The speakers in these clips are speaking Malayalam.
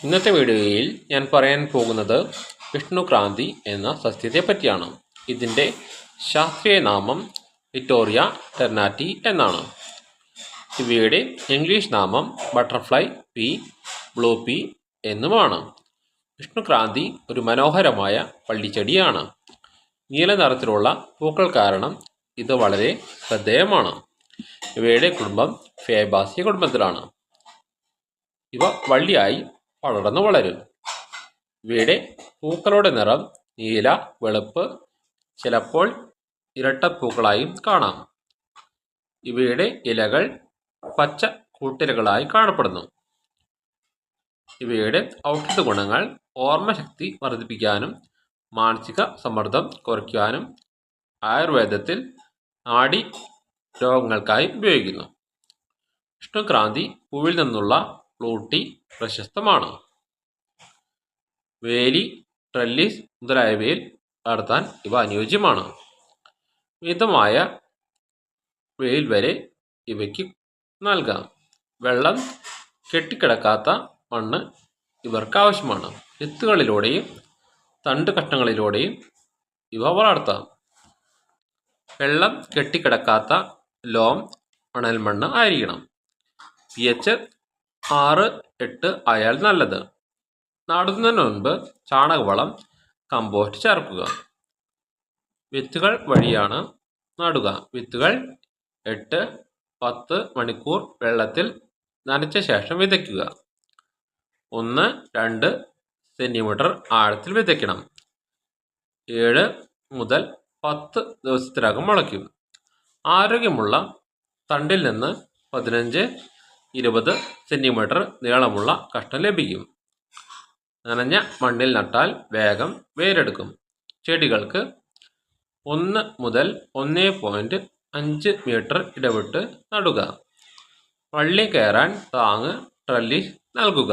ഇന്നത്തെ വീഡിയോയിൽ ഞാൻ പറയാൻ പോകുന്നത് വിഷ്ണുക്രാന്തി എന്ന സസ്യത്തെ പറ്റിയാണ്. ഇതിൻ്റെ ശാസ്ത്രീയ നാമം വിക്ടോറിയ ടെർനാറ്റി എന്നാണ്. ഇവയുടെ ഇംഗ്ലീഷ് നാമം ബട്ടർഫ്ലൈ പീ, ബ്ലൂ പീ എന്നുമാണ്. വിഷ്ണുക്രാന്തി ഒരു മനോഹരമായ വള്ളിച്ചെടിയാണ്. നീല നിറത്തിലുള്ള പൂക്കൾ കാരണം ഇത് വളരെ ശ്രദ്ധേയമാണ്. ഇവയുടെ കുടുംബം ഫേബാസി കുടുംബത്തിലാണ്. ഇവ വള്ളിയായി പടർന്നു വളരും. ഇവയുടെ പൂക്കളുടെ നിറം നീല, വെളുപ്പ്, ചിലപ്പോൾ ഇരട്ടപ്പൂക്കളായും കാണാം. ഇവയുടെ ഇലകൾ പച്ച കൂട്ടിലകളായി കാണപ്പെടുന്നു. ഇവയുടെ ഔഷധ ഗുണങ്ങൾ ഓർമ്മശക്തി വർദ്ധിപ്പിക്കാനും മാനസിക സമ്മർദ്ദം കുറയ്ക്കാനും ആയുർവേദത്തിൽ നാഡി രോഗങ്ങൾക്കായി ഉപയോഗിക്കുന്നു. വിഷ്ണുക്രാന്തി പൂവിൽ നിന്നുള്ള ബ്ലൂ ടീ പ്രശസ്തമാണ്. വേലി, ട്രെല്ലിസ് മുതലായവയിൽ വളർത്താൻ ഇവ അനുയോജ്യമാണ്. മിതമായ വെയിൽ വരെ ഇവയ്ക്ക് നൽകാം. വെള്ളം കെട്ടിക്കിടക്കാത്ത മണ്ണ് ഇവർക്ക് ആവശ്യമാണ്. വിത്തുകളിലൂടെയും തണ്ട് കഷ്ണങ്ങളിലൂടെയും ഇവ വളർത്താം. വെള്ളം കെട്ടിക്കിടക്കാത്ത ലോം മണൽമണ്ണ് ആയിരിക്കണം. pH 6-8 ആയാൽ നല്ലത്. നടുന്നതിന് മുൻപ് ചാണകവളം, കമ്പോസ്റ്റ് ചേർക്കുക. വിത്തുകൾ വഴിയാണ് നടുക. വിത്തുകൾ 8-10 മണിക്കൂർ വെള്ളത്തിൽ നനച്ച ശേഷം വിതയ്ക്കുക. 1-2 സെൻറ്റിമീറ്റർ ആഴത്തിൽ വിതയ്ക്കണം. 7 മുതൽ 10 ദിവസത്തിനകം മുളയ്ക്കും. ആരോഗ്യമുള്ള തണ്ടിൽ നിന്ന് 15-20 സെൻറ്റിമീറ്റർ നീളമുള്ള കഷ്ണം ലഭിക്കും. നനഞ്ഞ മണ്ണിൽ നട്ടാൽ വേഗം വേരെടുക്കും. ചെടികൾക്ക് 1 മുതൽ 1.5 മീറ്റർ ഇടവിട്ട് നടുക. വള്ളി കയറാൻ താങ്ങ് ട്രെല്ലിസ് നൽകുക.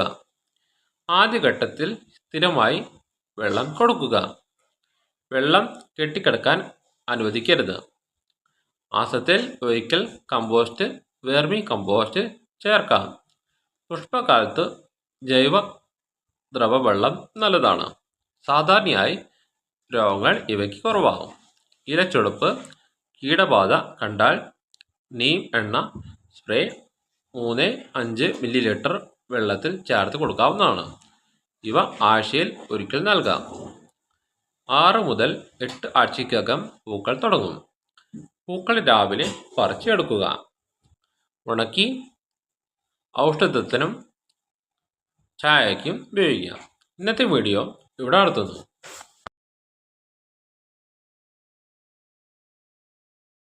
ആദ്യഘട്ടത്തിൽ സ്ഥിരമായി വെള്ളം കൊടുക്കുക. വെള്ളം കെട്ടിക്കിടക്കാൻ അനുവദിക്കരുത്. മാസത്തിൽ ഒരിക്കൽ കമ്പോസ്റ്റ്, വെർമി കമ്പോസ്റ്റ് ചേർക്കാം. പുഷ്പകാലത്ത് ജൈവ ദ്രവവെള്ളം നല്ലതാണ്. സാധാരണയായി രോഗങ്ങൾ ഇവയ്ക്ക് കുറവാകും. ഇലച്ചുളുപ്പ്, കീടബാധ കണ്ടാൽ നീം എണ്ണ സ്പ്രേ 3-5 മില്ലി വെള്ളത്തിൽ ചേർത്ത് കൊടുക്കാവുന്നതാണ്. ഇവ ആഴ്ചയിൽ ഒരിക്കൽ നൽകാം. 6 മുതൽ 8 ആഴ്ചയ്ക്കകം പൂക്കൾ തുടങ്ങും. പൂക്കൾ രാവിലെ പറിച്ചെടുക്കുക. ഉണക്കി ഔഷധത്തിനും ചായയ്ക്കും ഉപയോഗിക്കാം. ഇന്നത്തെ വീഡിയോ ഇവിടെ നിർത്തുന്നു.